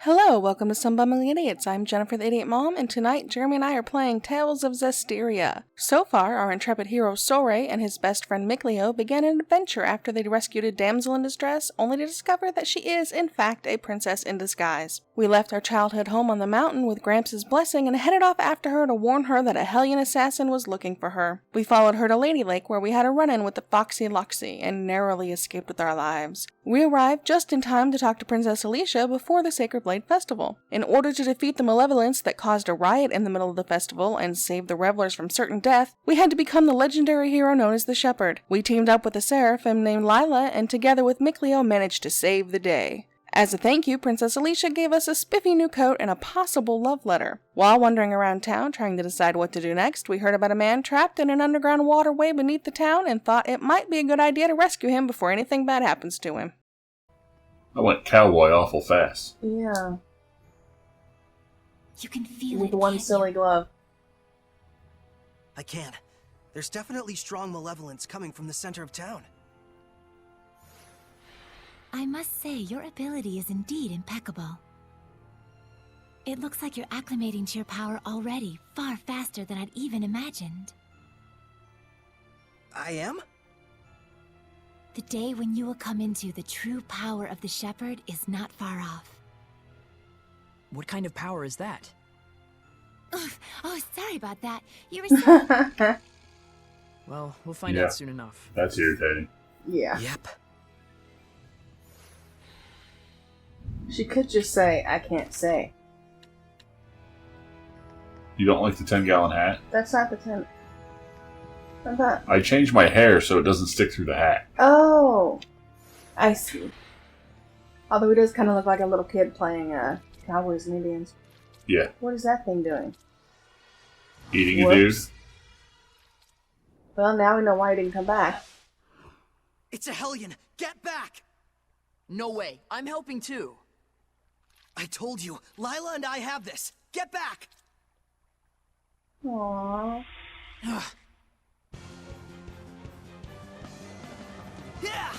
Hello, welcome to Some Bumbling Idiots. I'm Jennifer the Idiot Mom, and tonight Jeremy and I are playing Tales of Zestiria. So far, our intrepid hero Soray and his best friend Mikleo began an adventure after they rescued a damsel in distress, only to discover that she is, in fact, a princess in disguise. We left our childhood home on the mountain with Gramps' blessing and headed off after her to warn her that a Hellion assassin was looking for her. We followed her to Lady Lake, where we had a run-in with the Foxy Loxy and narrowly escaped with our lives. We arrived just in time to talk to Princess Alicia before the Sacred Blade Festival. In order to defeat the malevolence that caused a riot in the middle of the festival and save the revelers from certain death, we had to become the legendary hero known as the Shepherd. We teamed up with a seraphim named Lila, and together with Mikleo managed to save the day. As a thank you, Princess Alicia gave us a spiffy new coat and a possible love letter. While wandering around town trying to decide what to do next, we heard about a man trapped in an underground waterway beneath the town and thought it might be a good idea to rescue him before anything bad happens to him. I went cowboy awful fast. Yeah. You can feel With it, one can't silly you? glove. I can. There's definitely strong malevolence coming from the center of town. I must say, your ability is indeed impeccable. It looks like you're acclimating to your power already, far faster than I'd even imagined. I am? The day when you will come into the true power of the Shepherd is not far off. What kind of power is that? Oof. Oh, sorry about that. You were saying... Well, we'll find Yeah. out soon enough. That's irritating. Yeah. Yep. She could just say, I can't say. You don't like the 10-gallon hat? That's not the 10. Not that. I changed my hair so it doesn't stick through the hat. Oh! I see. Although he does kind of look like a little kid playing Cowboys and Indians. Yeah. What is that thing doing? Eating a dude. Whoops. Well, now we know why he didn't come back. It's a Hellion! Get back! No way. I'm helping too. I told you, Lila and I have this! Get back! Aww. Yeah!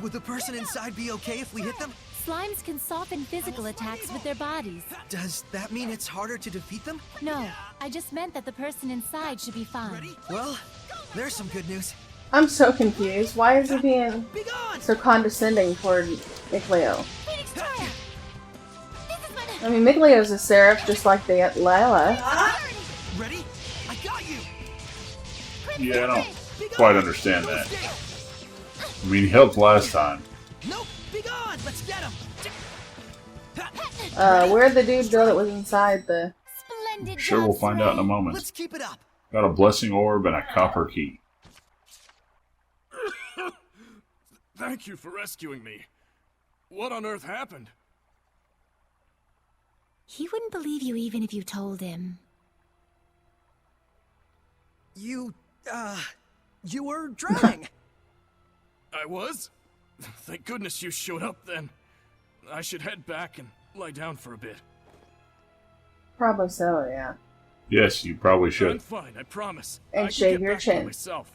Would the person inside be okay if we hit them? Slimes can soften physical attacks with their bodies. Does that mean it's harder to defeat them? No, I just meant that the person inside should be fine. Ready? Well, there's some good news. I'm so confused. Why is he being Be gone! so condescending toward Mikleo? Phoenix Torah! This is my... I mean, Mikleo's a seraph just like the Lila. Ready? I got you! Yeah, I don't quite understand that. I mean, he helped last time. Nope! Be gone! Let's get him! Where'd the dude go that was inside the... Splendid Sure, job, we'll find out in a Soray. moment. Let's keep it up! Got a blessing orb and a copper key. Thank you for rescuing me. What on earth happened? He wouldn't believe you even if you told him. You were drowning! I was? Thank goodness you showed up then. I should head back and lie down for a bit. Probably so, yeah. Yes, you probably I'm should. fine, I promise. And I can shave get your back by chin. myself.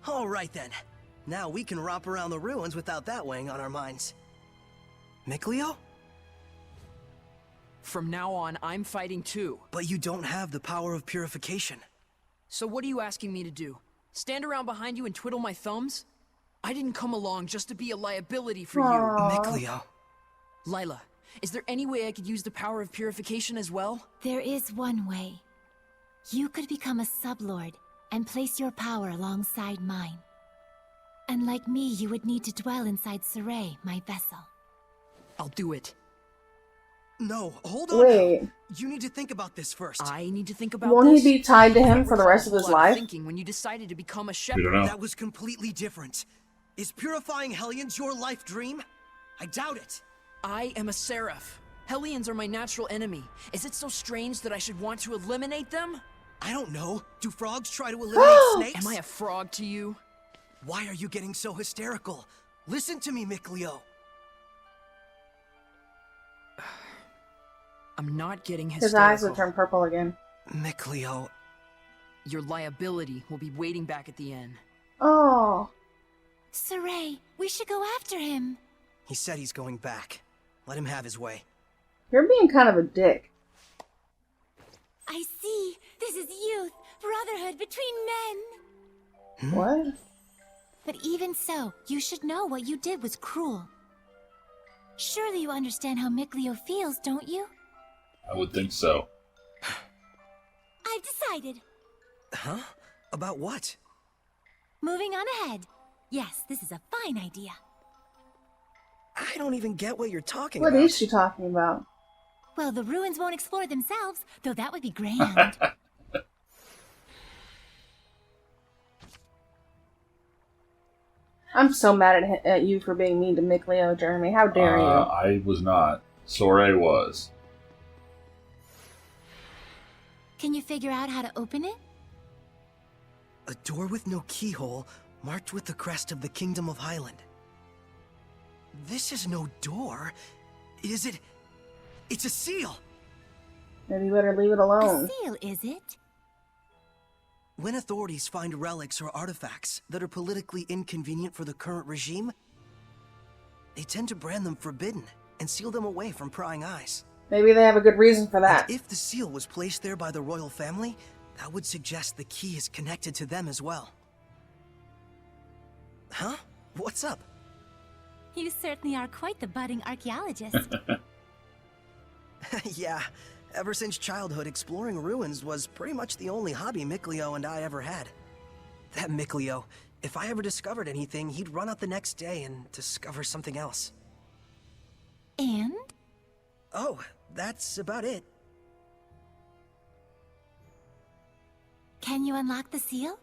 Alright then. Now we can romp around the ruins without that weighing on our minds. Mikleo? From now on, I'm fighting too. But you don't have the power of purification. So what are you asking me to do? Stand around behind you and twiddle my thumbs? I didn't come along just to be a liability for Mikleo. you. Lila, is there any way I could use the power of purification as well? There is one way. You could become a sublord and place your power alongside mine. And like me, you would need to dwell inside Soray, my vessel. I'll do it. No, hold on. Wait. Now. You need to think about this first. I need to think about Won't this? he be tied to him I for the recall rest of a his lot of life? thinking when you decided to become a We shepherd. don't know. That was completely different. Is purifying Hellions your life dream? I doubt it. I am a seraph. Hellions are my natural enemy. Is it so strange that I should want to eliminate them? I don't know. Do frogs try to eliminate snakes? Am I a frog to you? Why are you getting so hysterical? Listen to me, Mikleo. I'm not getting His hysterical. eyes would turn purple again. Mikleo. Your liability will be waiting back at the inn. Oh. Soray, we should go after him. He said he's going back. Let him have his way. You're being kind of a dick. I see. This is youth, brotherhood between men. What? But even so, you should know what you did was cruel. Surely you understand how Mikleo feels, don't you? I would think so. I've decided. Huh? About what? Moving on ahead. Yes, this is a fine idea. I don't even get what you're talking What about. is she talking about? Well, the ruins won't explore themselves, though that would be grand. I'm so mad at you for being mean to Mikleo, Jeremy. How dare you? I was not. Soray was. Can you figure out how to open it? A door with no keyhole, marked with the crest of the Kingdom of Highland. This is no door. Is it? It's a seal! Maybe you better leave it A alone. seal, is it? When authorities find relics or artifacts that are politically inconvenient for the current regime, they tend to brand them forbidden and seal them away from prying eyes. Maybe they have a good reason for that. And if the seal was placed there by the royal family, that would suggest the key is connected to them as well. Huh? What's up? You certainly are quite the budding archaeologist. Yeah, ever since childhood, exploring ruins was pretty much the only hobby Mikleo and I ever had. That Mikleo, if I ever discovered anything, he'd run out the next day and discover something else. And? Oh, that's about it. Can you unlock the seal?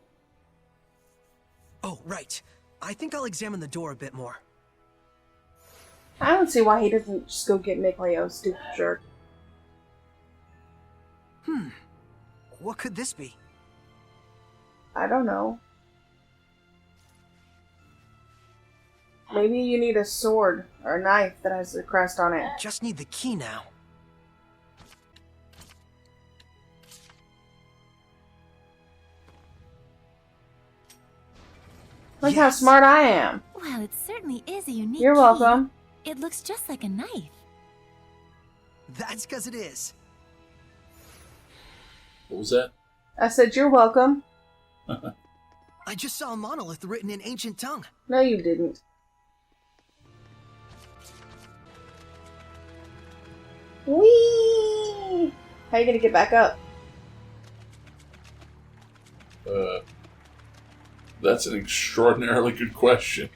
Oh, right. I think I'll examine the door a bit more. I don't see why he doesn't just go get Mikleo, stupid jerk. What could this be? I don't know. Maybe you need a sword or a knife that has a crest on it. Just need the key now. Look how Yes. smart I am. Well, it certainly is a unique You're key. welcome. It looks just like a knife. That's because it is. What was that? I said you're welcome. I just saw a monolith written in ancient tongue. No, you didn't. Whee! How you gonna get back up? That's an extraordinarily good question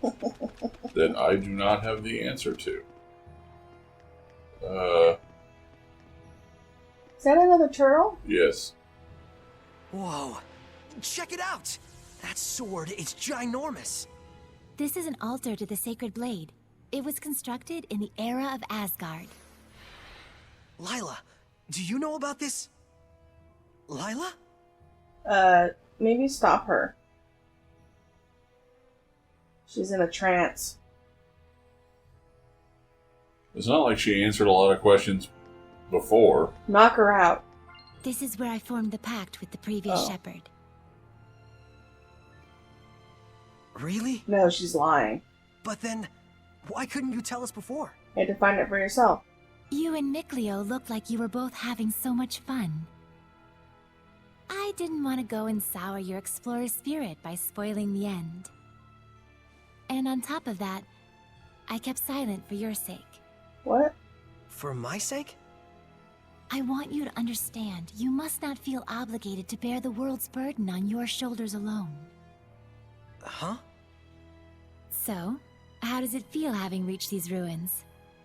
that I do not have the answer to. Is that another turtle? Yes. Whoa. Check it out! That sword is ginormous. This is an altar to the sacred blade. It was constructed in the era of Asgard. Lila, do you know about this? Lila? Maybe stop her. She's in a trance. It's not like she answered a lot of questions before. Knock her out. This is where I formed the pact with the previous Oh. shepherd. Really? No, she's lying. But then, why couldn't you tell us before? You had to find it for yourself. You and Mikleo looked like you were both having so much fun. I didn't want to go and sour your explorer spirit by spoiling the end. And on top of that, I kept silent for your sake. What? For my sake? I want you to understand, you must not feel obligated to bear the world's burden on your shoulders alone. Huh? So, how does it feel having reached these ruins?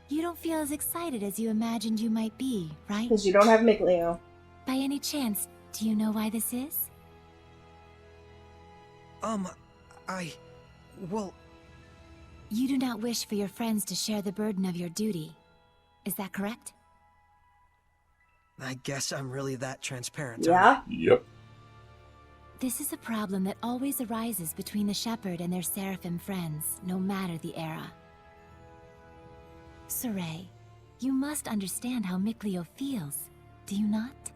You don't feel as excited as you imagined you might be, right? Because you don't have Mikleo. By any chance, do you know why this is? Well, You do not wish for your friends to share the burden of your duty. Is that correct? I guess I'm really that transparent. Yeah? Yep. This is a problem that always arises between the shepherd and their seraphim friends, no matter the era. Soray, you must understand how Mikleo feels, do you not?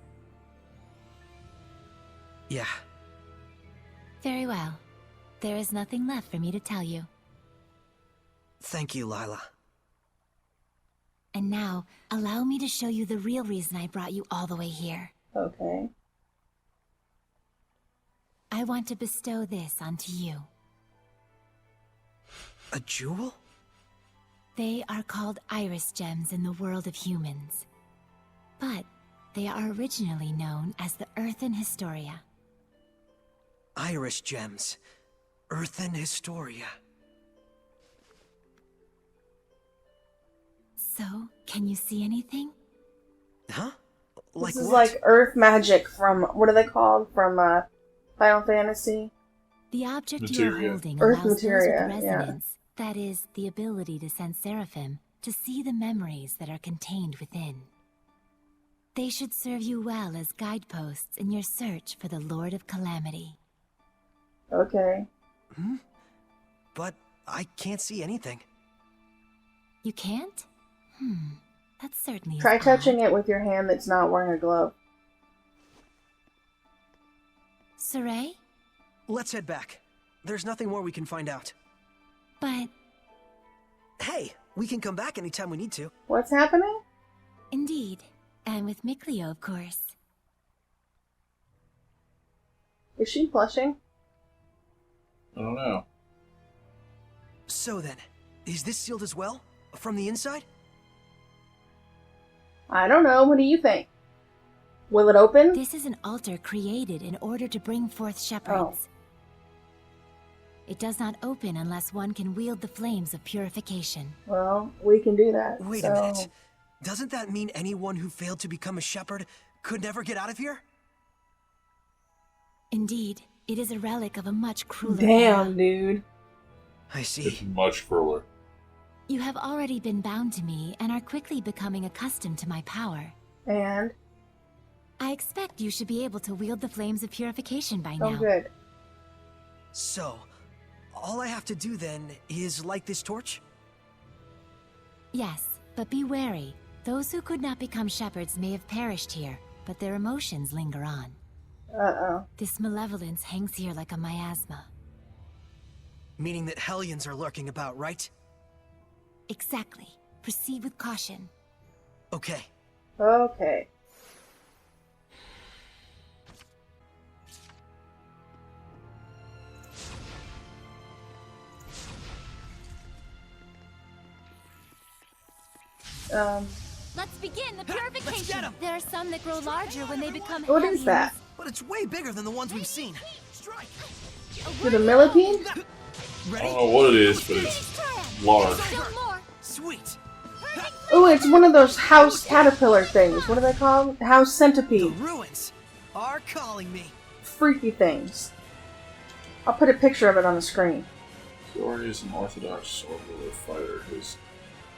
Yeah. Very well. There is nothing left for me to tell you. Thank you, Lila. And now, allow me to show you the real reason I brought you all the way here. Okay. I want to bestow this onto you. A jewel? They are called iris gems in the world of humans. But they are originally known as the Earthen Historia. Iris gems. Earthen Historia. So, can you see anything? Huh? Like This is what? like Earth magic from, what are they called? From Final Fantasy? The object Materia. you are holding Earth allows materia, those with yeah. resonance, that is, the ability to sense seraphim, to see the memories that are contained within. They should serve you well as guideposts in your search for the Lord of Calamity. Okay. But I can't see anything. You can't? That certainly Try is touching odd. it with your hand that's not wearing a glove. Saray? Let's head back. There's nothing more we can find out. But, Hey, we can come back anytime we need to. What's happening? indeed, and with Mikleo, of course. Is she blushing? I don't know. So then, is this sealed as well? From the inside? I don't know. What do you think? Will it open? This is an altar created in order to bring forth shepherds. It does not open unless one can wield the flames of purification. Well, we can do that. Wait a minute. Doesn't that mean anyone who failed to become a shepherd could never get out of here? Indeed, it is a relic of a much crueler Damn, era. dude. I It's see. much crueler. You have already been bound to me and are quickly becoming accustomed to my power. And? I expect you should be able to wield the flames of purification by Oh, now. good. So, all I have to do then is light this torch? Yes, but be wary. Those who could not become shepherds may have perished here, but their emotions linger on. Uh-oh. This malevolence hangs here like a miasma. Meaning that Hellions are lurking about, right? Exactly. Proceed with caution. Okay. Okay. Let's begin the Let's purification. get 'em. There are some that grow larger when they become What is that? But it's way bigger than the ones we've seen. Strike! To the millipede? I Ready? don't know what it is, but it's large. Still more. Sweet! Oh, it's one of those house caterpillar things. What are they called? House The centipede. ruins are calling me. Freaky things. I'll put a picture of it on the screen. Zori is an orthodox sword wielder fighter who's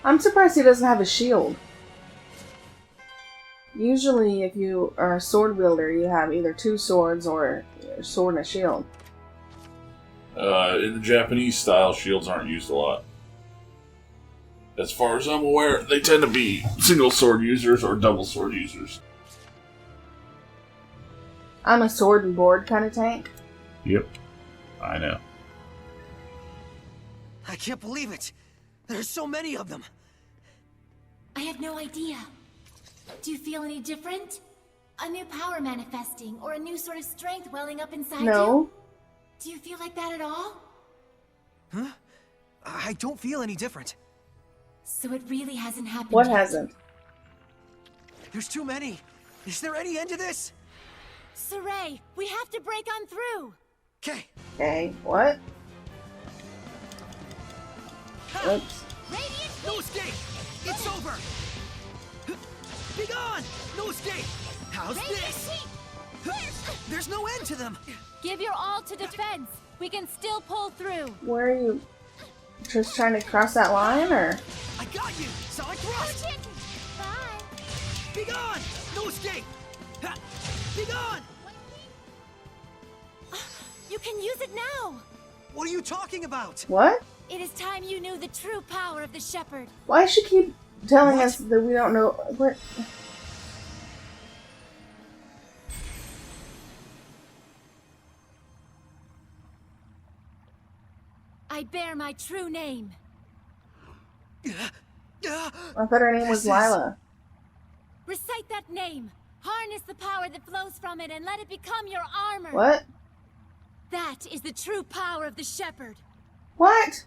I'm surprised he doesn't have a shield. Usually, if you are a sword wielder, you have either two swords or a sword and a shield. in the Japanese style, shields aren't used a lot. As far as I'm aware, they tend to be single sword users or double sword users. I'm a sword and board kind of tank. Yep. I know. I can't believe it. There's so many of them. I have no idea. Do you feel any different? A new power manifesting, or a new sort of strength welling up inside you? No. Do you feel like that at all? Huh? I don't feel any different. So it really hasn't happened What yet. hasn't? There's too many. Is there any end to this? Saray, we have to break on through! Okay. Okay, what? Oops. No escape! It's over! Be gone! No escape! How's this? There's no end to them! Give your all to defense! We can still pull through! Where are you? Just trying to cross that line, or? I got you! Sonic thrust! Bye! Be gone! No escape! Ha! Be gone! You can use it now! What are you talking about? What? It is time you knew the true power of the Shepherd. Why does she keep telling What? us that we don't know what? I bear my true name. I thought her name was Lila. Recite that name. Harness the power that flows from it and let it become your armor. What? That is the true power of the shepherd. What?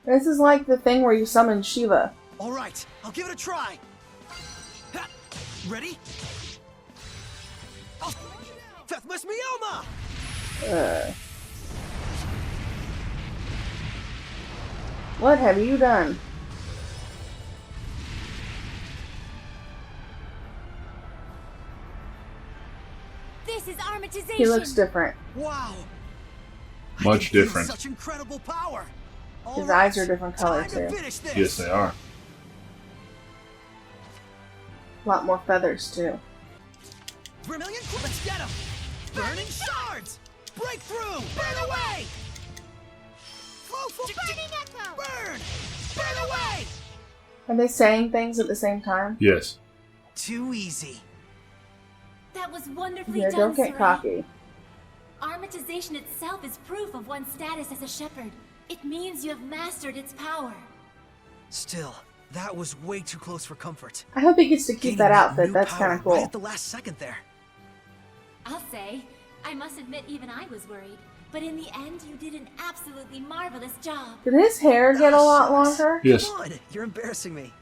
This is like the thing where you summon Shiva. All right, I'll give it a try. Ha! Ready? Oh, Fethmas Mioma! What have you done? This is armatization. He looks different. Wow! Much I can feel different. Such incredible power. His eyes are different colors Time to too. finish this. Yes, they are. A lot more feathers too. Vermilion, let's get him! Burning shards! Breakthrough! Burn away! Burning echo! Burn! Burn away! Are they saying things at the same time? Yes. Too easy. That was wonderfully Yeah, done, don't get Sarai. cocky. Armatization itself is proof of one's status as a shepherd. It means you have mastered its power. Still, that was way too close for comfort. I hope he gets to keep Gaining that outfit. new That's power kind of cool. Right at the last second there. I'll say, I must admit even I was worried. But in the end, you did an absolutely marvelous job. Did his hair get a lot Shucks. longer? Yes. Come on, you're embarrassing me.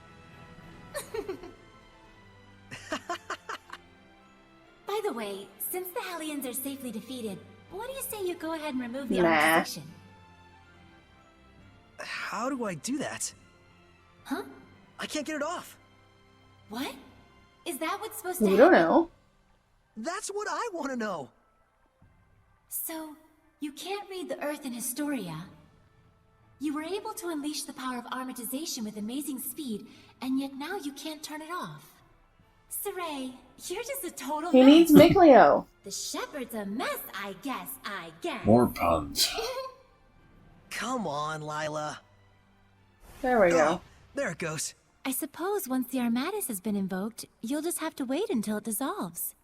By the way, since the Hellions are safely defeated, what do you say you go ahead and remove the Nah. armatization? How do I do that? Huh? I can't get it off. What? Is that what's supposed to We happen? don't know. That's what I want to know. So, you can't read the Earth in Historia. You were able to unleash the power of armatization with amazing speed, and yet now you can't turn it off. Sarai, you're just a total He mess. needs Mikleo. The shepherd's a mess, I guess. More puns. Come on, Lila. There we go. Oh, there it goes. I suppose once the Armatus has been invoked, you'll just have to wait until it dissolves.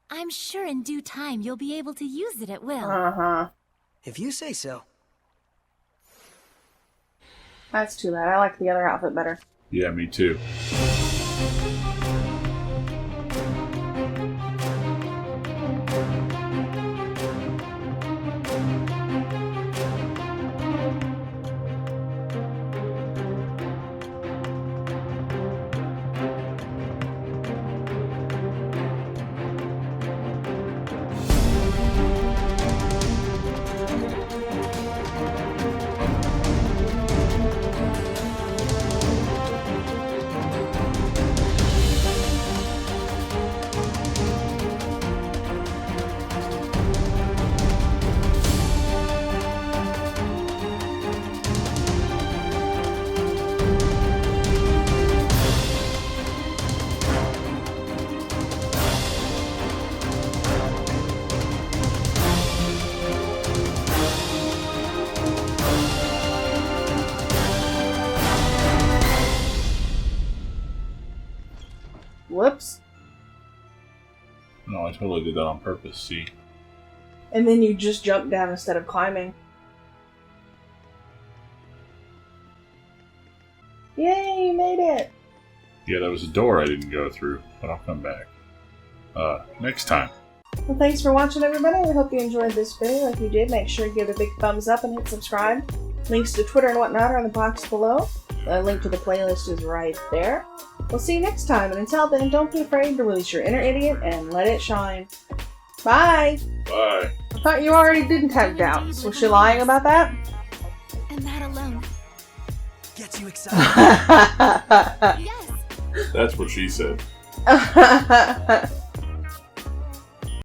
I'm sure in due time you'll be able to use it at will. Uh-huh. If you say so. That's too bad. I like the other outfit better. Yeah, me too. Whoops. No, I totally did that on purpose, see? And then you just jump down instead of climbing. Yay, you made it! Yeah, that was a door I didn't go through, but I'll come back. Next time. Well, thanks for watching, everybody. We hope you enjoyed this video. If you did, make sure you give it a big thumbs up and hit subscribe. Links to Twitter and whatnot are in the box below. A link to the playlist is right there. We'll see you next time, and until then, don't be afraid to release your inner idiot and let it shine. Bye! Bye. I thought you already didn't have doubts. Was she lying about that? And that alone. Gets you excited. Yes! That's what she said.